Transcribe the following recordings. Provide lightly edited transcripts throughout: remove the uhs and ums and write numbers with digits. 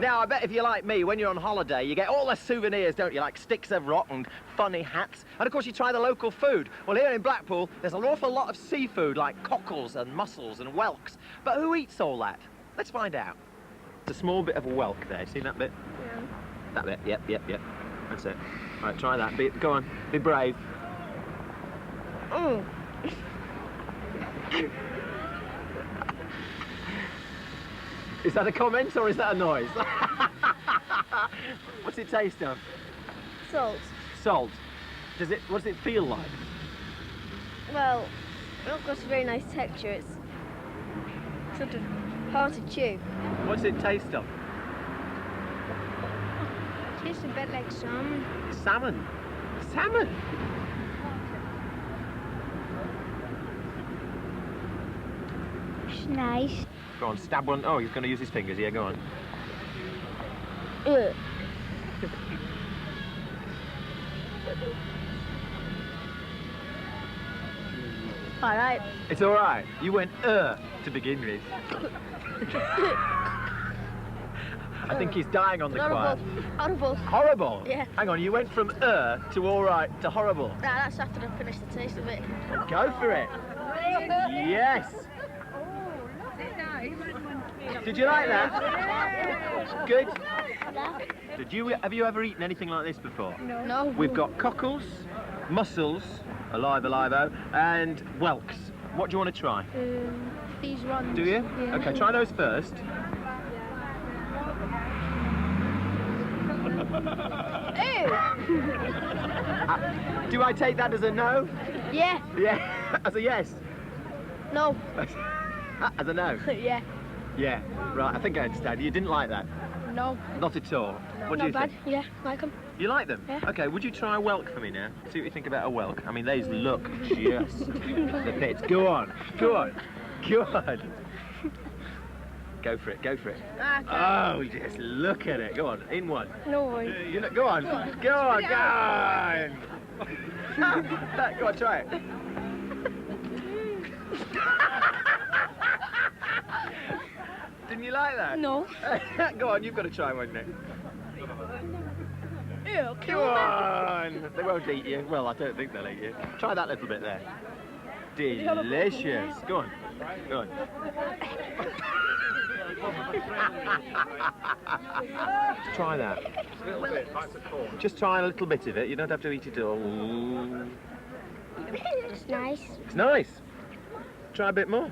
Now, I bet if you're like me, when you're on holiday, you get all the souvenirs, don't you? Like sticks of rock and funny hats. And, of course, you try the local food. Well, here in Blackpool, there's an awful lot of seafood, like cockles and mussels and whelks. But who eats all that? Let's find out. It's a small bit of a whelk there. See that bit? Yeah. That bit, yep. That's it. Right, try that. Go on, be brave. Mm. Is that a comment or is that a noise? What's it taste of? Salt. Salt. What does it feel like? Well, it's got a very nice texture. It's sort of hard to chew. What's it taste of? Tastes a bit like salmon. Salmon. Salmon. It's nice. Go on, stab one. Oh, he's going to use his fingers. Yeah, go on. Ugh. All right. It's all right. You went to begin with. I think he's dying on the quiet. Horrible. Horrible? Yeah. Hang on, you went from to all right to horrible. Nah, that's after I finished the taste of it. Go for it. Yes. Did you like that? Good. Have you ever eaten anything like this before? No. We've got cockles, mussels, alive, and whelks. What do you want to try? These ones. Do you? Yeah. Okay, try those first. Do I take that as a no? Yeah. Yeah. As a yes? No. As a no? Yeah. Yeah. Right, I think I understand. You didn't like that? No. Not at all? What do you Not bad. think? Yeah, like them. You like them? Yeah. Okay, would you try a whelk for me now? See what you think about a whelk. I mean, these look just the bits. Go on. Go on. Go on. Go for it. Go for it. Okay. Oh, just look at it. Go on. In one. No way. You know, go on. Go on. Go on. Go on, try it. Didn't you like that? No. Go on, you've got to try one now. Ew, Come on! They won't eat you. Well, I don't think they'll eat you. Try that little bit there. Delicious. Go on. Go on. Try that. Just try a little bit of it. You don't have to eat it all. It's nice. It's nice. Try a bit more.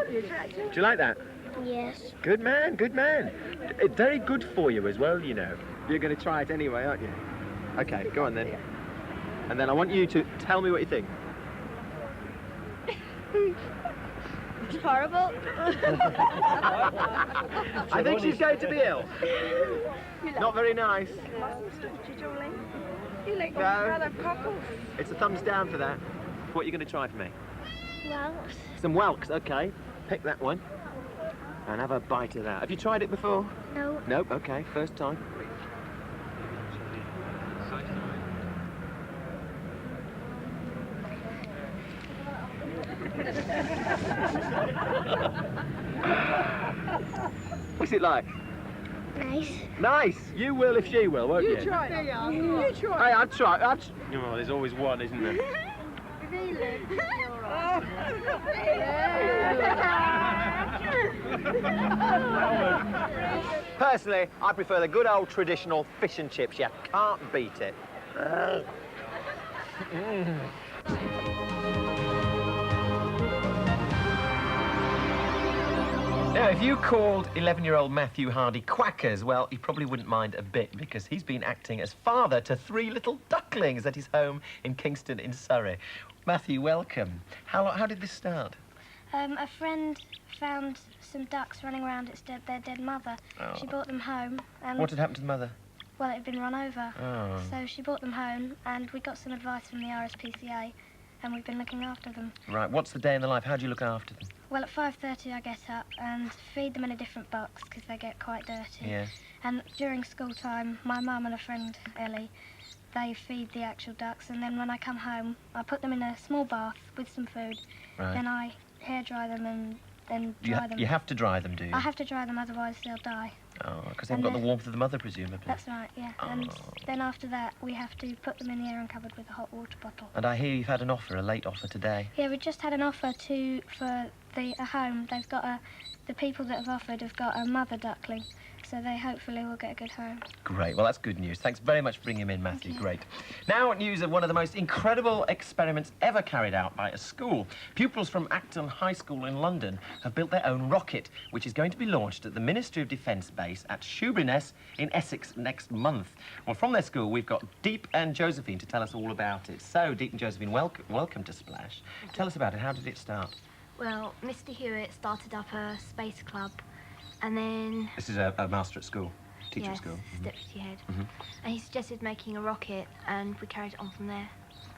Do you like that? Yes. Good man, good man. It's very good for you as well, you know. You're going to try it anyway, aren't you? Okay, go on then. And then I want you to tell me what you think. It's horrible. I think she's going to be ill. Not very nice. You like No. cockles? It's a thumbs down for that. What are you going to try for me? Well, Some whelks, okay. Pick that one. And have a bite of that. Have you tried it before? no. Nope, okay, first time. What's it like? Nice. Nice! You will if she will, won't you? You try. You try. Hey, I'd try. Oh, there's always one, isn't there? Personally, I prefer the good old traditional fish and chips. You can't beat it. Now, if you called 11-year-old Matthew Hardy quackers, well, he probably wouldn't mind a bit because he's been acting as father to 3 little ducklings at his home in Kingston in Surrey. Matthew, welcome. How did this start? A friend found some ducks running around their dead mother. Oh. She brought them home and... What had happened to the mother? Well, it had been run over. Oh. So she brought them home and we got some advice from the RSPCA and we've been looking after them. Right, what's the day in the life? How do you look after them? Well, at 5:30 I get up and feed them in a different box because they get quite dirty. Yes. And during school time, my mum and a friend, Ellie, they feed the actual ducks, and then when I come home, I put them in a small bath with some food. Right. Then I hair dry them and then dry them. You have to dry them, do you? I have to dry them, otherwise they'll die. Oh, because they've got the warmth of the mother, presumably. That's right, yeah. Oh. And then after that, we have to put them in the air and covered with a hot water bottle. And I hear you've had an offer, a late offer today. Yeah, we just had an offer for a home. They've got the people that have offered have got a mother duckling, so they hopefully will get a good home. Great. Well, that's good news. Thanks very much for bringing him in, Matthew. Great. Now, news of one of the most incredible experiments ever carried out by a school. Pupils from Acton High School in London have built their own rocket, which is going to be launched at the Ministry of Defence base at Shoeburyness in Essex next month. Well, from their school, we've got Deep and Josephine to tell us all about it. So, Deep and Josephine, welcome to Splash. Tell us about it. How did it start? Well, Mr. Hewitt started up a space club, and then... This is a master at school, teacher at school. Deputy head. And he suggested making a rocket, and we carried it on from there.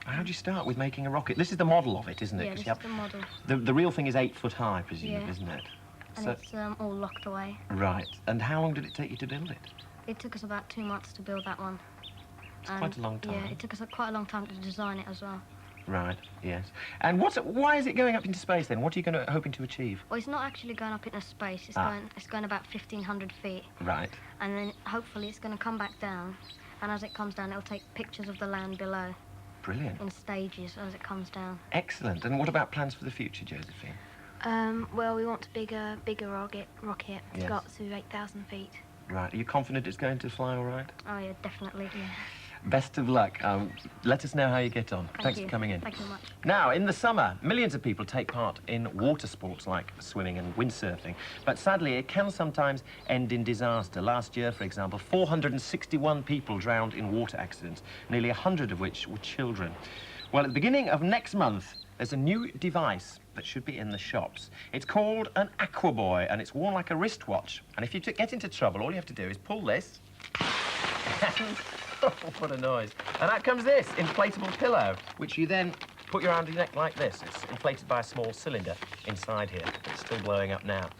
How did you start with making a rocket? This is the model of it, isn't it? Yeah, 'Cause this you is the model. The real thing is 8 foot high, presumably, Yeah. isn't it? And it's all locked away. Right. And how long did it take you to build it? It took us about 2 months to build that one. It's quite a long time. Yeah, it took us quite a long time to design it as well. Right, yes. And why is it going up into space then? What are you hoping to achieve? Well, it's not actually going up into space. It's going about 1,500 feet. Right. And then hopefully it's going to come back down. And as it comes down, it'll take pictures of the land below. Brilliant. In stages as it comes down. Excellent. And what about plans for the future, Josephine? Well, we want a bigger rocket. It's Yes. got to 8,000 feet. Right. Are you confident it's going to fly all right? Oh, yeah, definitely. Yeah. Best of luck. Let us know how you get on. Thanks you. for coming in. Thank you very much. Now, in the summer, millions of people take part in water sports like swimming and windsurfing. But sadly, it can sometimes end in disaster. Last year, for example, 461 people drowned in water accidents, nearly 100 of which were children. Well, at the beginning of next month, there's a new device that should be in the shops. It's called an Aquaboy, and it's worn like a wristwatch. And if you get into trouble, all you have to do is pull this. What a noise. And out comes this inflatable pillow, which you then put around your neck like this. It's inflated by a small cylinder inside here. It's still blowing up now.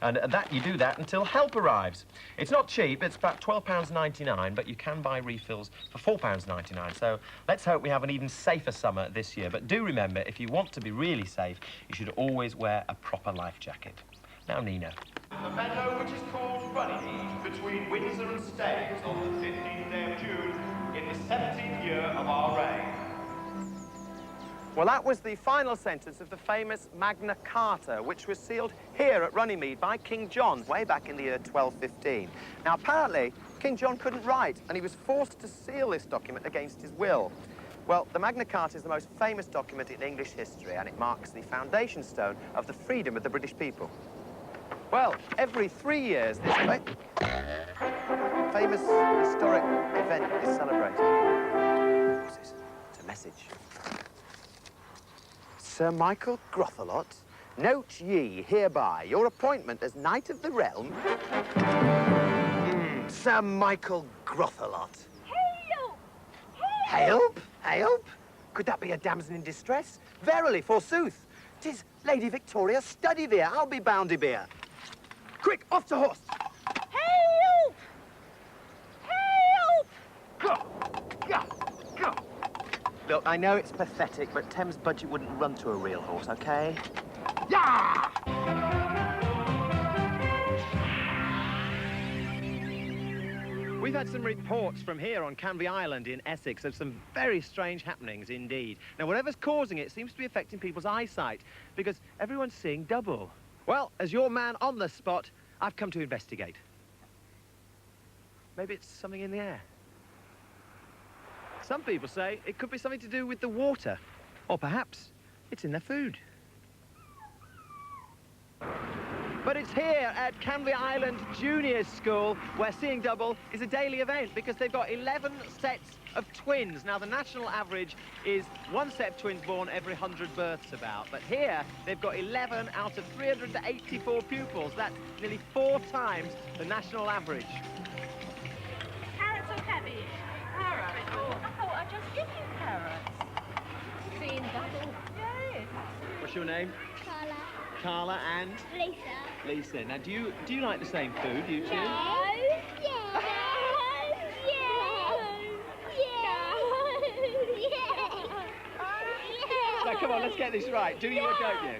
And you do that until help arrives. It's not cheap, it's about £12.99, but you can buy refills for £4.99. So let's hope we have an even safer summer this year. But do remember, if you want to be really safe, you should always wear a proper life jacket. Now, Nina. The meadow which is called Runnymede between Windsor and Staines on the 15th day of June in the 17th year of our reign. Well, that was the final sentence of the famous Magna Carta, which was sealed here at Runnymede by King John way back in the year 1215. Now, apparently, King John couldn't write, and he was forced to seal this document against his will. Well, the Magna Carta is the most famous document in English history, and it marks the foundation stone of the freedom of the British people. Well, every 3 years, this famous historic event is celebrated. What's this? It's a message. Sir Michael Grothelot, note ye hereby your appointment as Knight of the Realm. Sir Michael Grothelot. Help! Help? Help? Could that be a damsel in distress? Verily, forsooth. 'Tis Lady Victoria Studivere. I'll be boundy beer. Quick, off to horse. Help! Help! Go, go, go. Look, I know it's pathetic, but Thames Budget wouldn't run to a real horse, okay? Yeah! We've had some reports from here on Canvey Island in Essex of some very strange happenings indeed. Now, whatever's causing it seems to be affecting people's eyesight because everyone's seeing double. Well, as your man on the spot, I've come to investigate. Maybe it's something in the air. Some people say it could be something to do with the water, or perhaps it's in their food. But it's here at Canvey Island Junior School where seeing double is a daily event because they've got 11 sets of twins. Now, the national average is one set of twins born every 100 births about. But here, they've got 11 out of 384 pupils. That's nearly 4 times the national average. Carrots or cabbage? Carrots. Oh, I thought I'd just give you carrots. Seeing double. Yes. What's your name? Carla. Carla and Lisa. Lisa. Now, do you like the same food, you two? No. Yeah. Now, come on, let's get this right. Do you or don't you?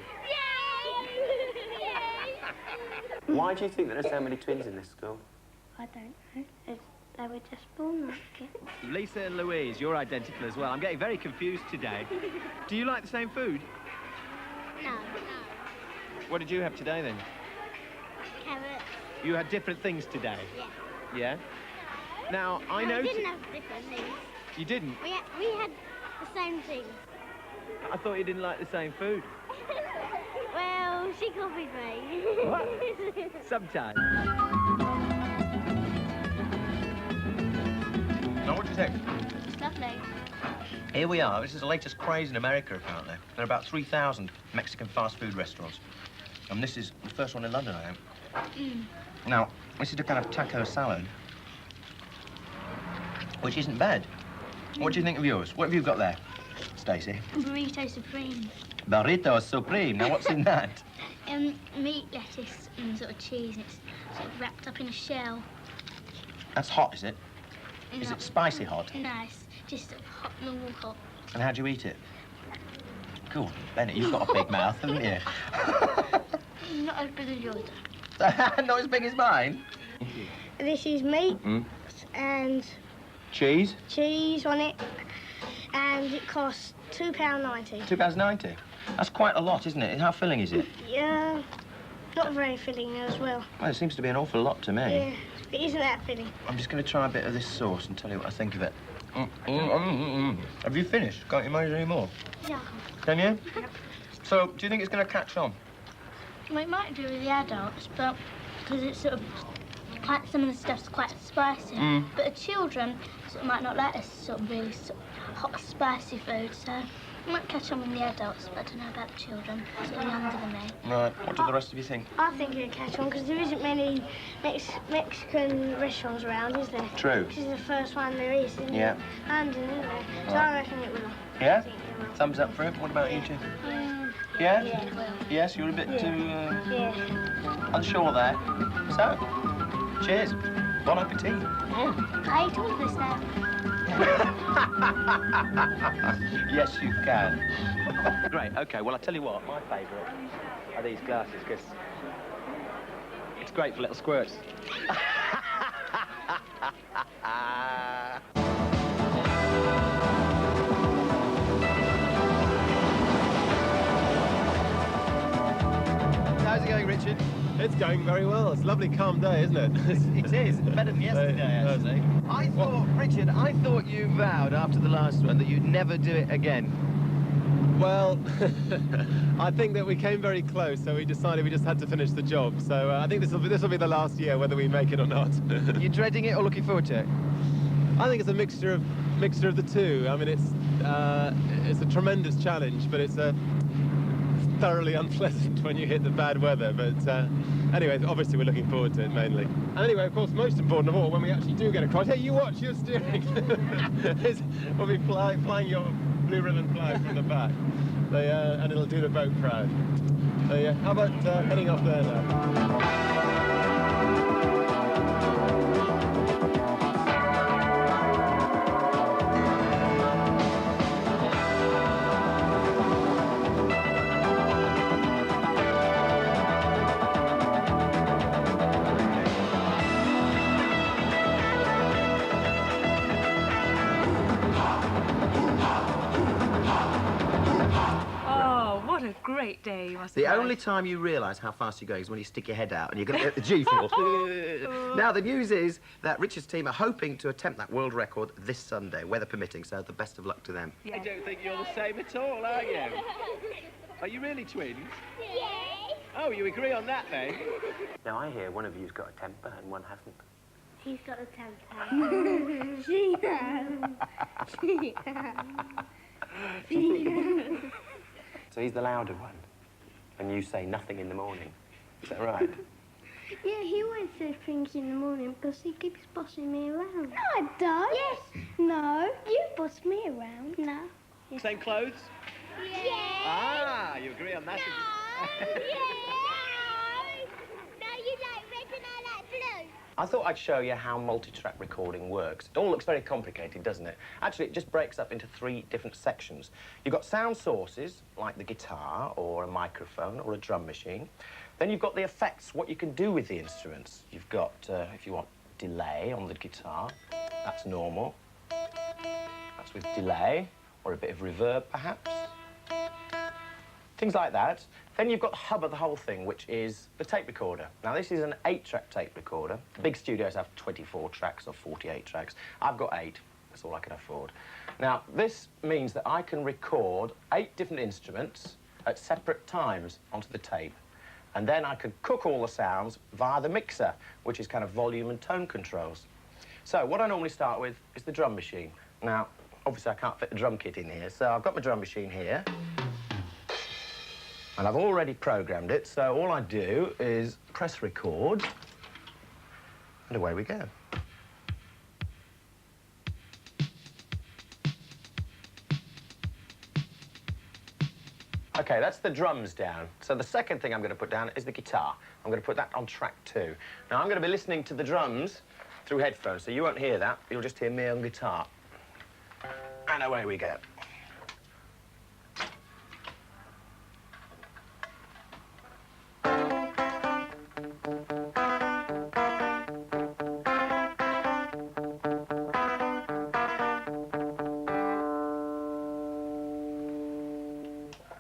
Yeah. Why do you think there are so many twins in this school? I don't know. They were just born like it. Lisa and Louise, you're identical as well. I'm getting very confused today. Do you like the same food? No. What did you have today, then? Carrots. You had different things today? Yeah. Yeah? Now, I know... We didn't have different things. You didn't? We had the same thing. I thought you didn't like the same food. Well, she copied me. What? Sometimes. Now, what do you think? It's lovely. Here we are. This is the latest craze in America, apparently. There are about 3,000 Mexican fast food restaurants. And this is the first one in London, I think. Now, this is a kind of taco salad, which isn't bad. What do you think of yours? What have you got there, Stacey? Burrito Supreme. Burrito Supreme. Now, what's in that? Meat, lettuce, and sort of cheese. And it's sort of wrapped up in a shell. That's hot, is it? Is it spicy hot? Nice. Just sort of hot, normal hot. And how do you eat it? Cool. Bennett, you've got a big mouth, haven't you? Not as big as yours. Not as big as mine. This is meat and Cheese? cheese on it, and it costs £2.90. £2.90. That's quite a lot, isn't it? How filling is it? Yeah, not very filling as well. Well, it seems to be an awful lot to me. Yeah, it isn't that filling. I'm just going to try a bit of this sauce and tell you what I think of it. Have you finished? Can't you manage any more? Yeah. Can you? So, do you think it's going to catch on? Well, it might do with the adults, but because it's sort of quite, some of the stuff's quite spicy. But the children sort of might not like this sort of really sort of hot, spicy food, so it might catch on with the adults, but I don't know about the children, sort of younger than me. Right. What do the rest of you think? I think it'll catch on because there isn't many Mexican restaurants around, is there? True. This is the first one there is, isn't Yeah. it? London, isn't there? So Right. I reckon it will. Yeah? I think it will. Thumbs up for it. What about you two? Yeah, Yeah? it will. Yes, you're a bit too Yeah. unsure there. So, cheers. Bon appetit. I ate all this now. Yes, you can. Great, OK. Well, I'll tell you what, my favourite are these glasses, because it's great for little squirts. How's it going, Richard? It's going very well. It's a lovely, calm day, isn't it? It is. Better than yesterday, actually. I thought, Richard, I thought you vowed after the last one that you'd never do it again. Well, I think that we came very close, so we decided we just had to finish the job. So I think this will be the last year, whether we make it or not. You dreading it or looking forward to it? I think it's a mixture of the two. I mean, it's a tremendous challenge, but it's thoroughly unpleasant when you hit the bad weather. But anyway, obviously we're looking forward to it mainly. And anyway, of course, most important of all, when we actually do get across, hey, you watch, you're steering. We'll be flying your blue ribbon flag from the back, and it'll do the boat proud. So yeah, how about heading off there now? Great day you must The have had. only time you realise how fast you're going is when you stick your head out and you're going to get the G-force. Now, the news is that Richard's team are hoping to attempt that world record this Sunday, weather permitting, so the best of luck to them. Yes. I don't think you're the same at all, are you? Are you really twins? Yes. Oh, you agree on that, then? Now, I hear one of you's got a temper and one hasn't. He's got a temper. She has. She has. So he's the louder one, and you say nothing in the morning. Is that right? Yeah, he always says things in the morning because he keeps bossing me around. No, I don't. Yes. No. You boss me around. No. Yes. Same clothes? Yes. Ah, you agree on that? No. Yes. No, you like red and I like blue. I thought I'd show you how multi-track recording works. It all looks very complicated, doesn't it? Actually, it just breaks up into 3 different sections. You've got sound sources, like the guitar, or a microphone, or a drum machine. Then you've got the effects, what you can do with the instruments. You've got, if you want, delay on the guitar. That's normal. That's with delay, or a bit of reverb, perhaps. Things like that. Then you've got the hub of the whole thing, which is the tape recorder. Now, this is an 8-track tape recorder. Big studios have 24 tracks or 48 tracks. I've got 8. That's all I can afford. Now, this means that I can record 8 different instruments at separate times onto the tape. And then I can cook all the sounds via the mixer, which is kind of volume and tone controls. So what I normally start with is the drum machine. Now, obviously I can't fit a drum kit in here, so I've got my drum machine here. And I've already programmed it, so all I do is press record, and away we go. OK, that's the drums down. So the second thing I'm going to put down is the guitar. I'm going to put that on track 2. Now, I'm going to be listening to the drums through headphones, so you won't hear that. You'll just hear me on guitar. And away we go.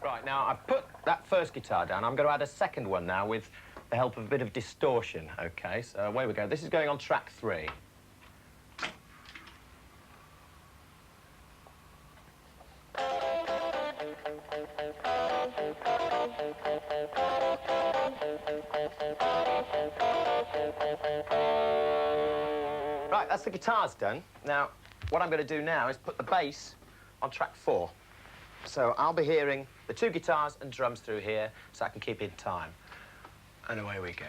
Right, now, I've put that first guitar down. I'm going to add a second one now with the help of a bit of distortion, OK? So away we go. This is going on track 3. Right, that's the guitars done. Now, what I'm going to do now is put the bass on track 4. So I'll be hearing the 2 guitars and drums through here so I can keep in time. And away we go.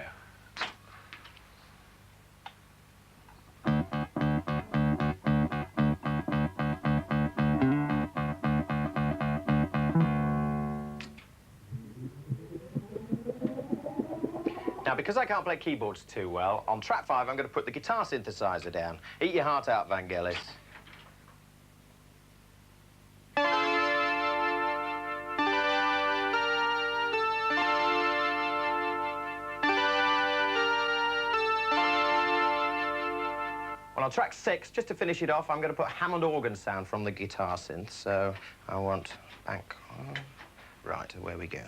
Now, because I can't play keyboards too well, on track 5 I'm going to put the guitar synthesizer down. Eat your heart out, Vangelis. Well, on track 6, just to finish it off, I'm going to put Hammond organ sound from the guitar synth. So I want back on. Right, away we go.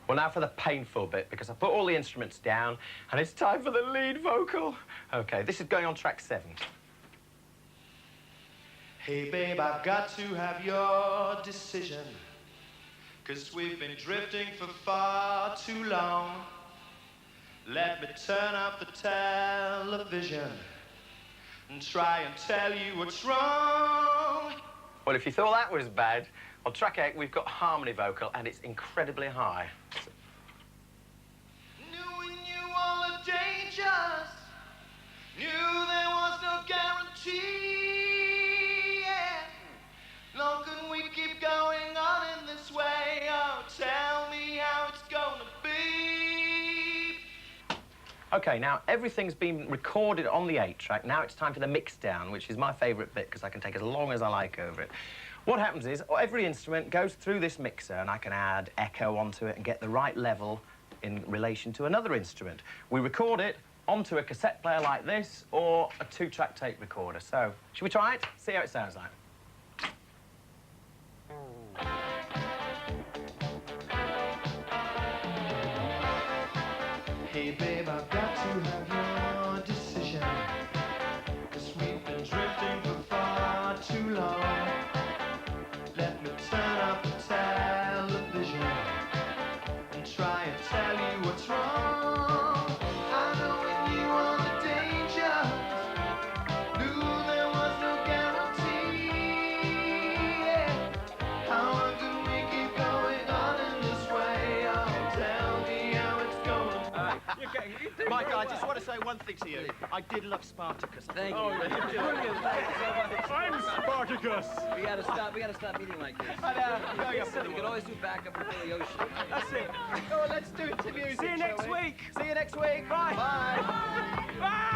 Well, now for the painful bit, because I put all the instruments down, and it's time for the lead vocal. OK, this is going on track 7. Hey, babe, I've got to have your decision, 'cause we've been drifting for far too long. Let me turn up the television and try and tell you what's wrong. Well, if you thought that was bad, on track 8 we've got harmony vocal, and it's incredibly high. Knew all the dangers, knew there was no guarantee, yeah. Long can we keep going on in this way? Oh, tell me how it's gonna be. OK, now everything's been recorded on the 8-track. Now it's time for the mix down, which is my favourite bit, because I can take as long as I like over it. What happens is, every instrument goes through this mixer, and I can add echo onto it and get the right level in relation to another instrument. We record it onto a cassette player like this, or a 2-track tape recorder. So, should we try it? See how it sounds like. Hey, babe, I've got to have your decision, 'cause we've been drifting for far too long. Let me turn up the television and try and tell you what's wrong. I know we knew all the dangers, knew there was no guarantee, yeah. How long can we keep going on in this way? Oh, tell me how it's gonna be. You're getting one thing to you. I did love Spartacus. Thank you. Brilliant. I'm Spartacus. We gotta stop meeting like this. I know. We can always do backup for Billy Ocean. That's it. Oh, let's do it to music. See you next shall we? week. See you next week. Bye. Bye. Bye.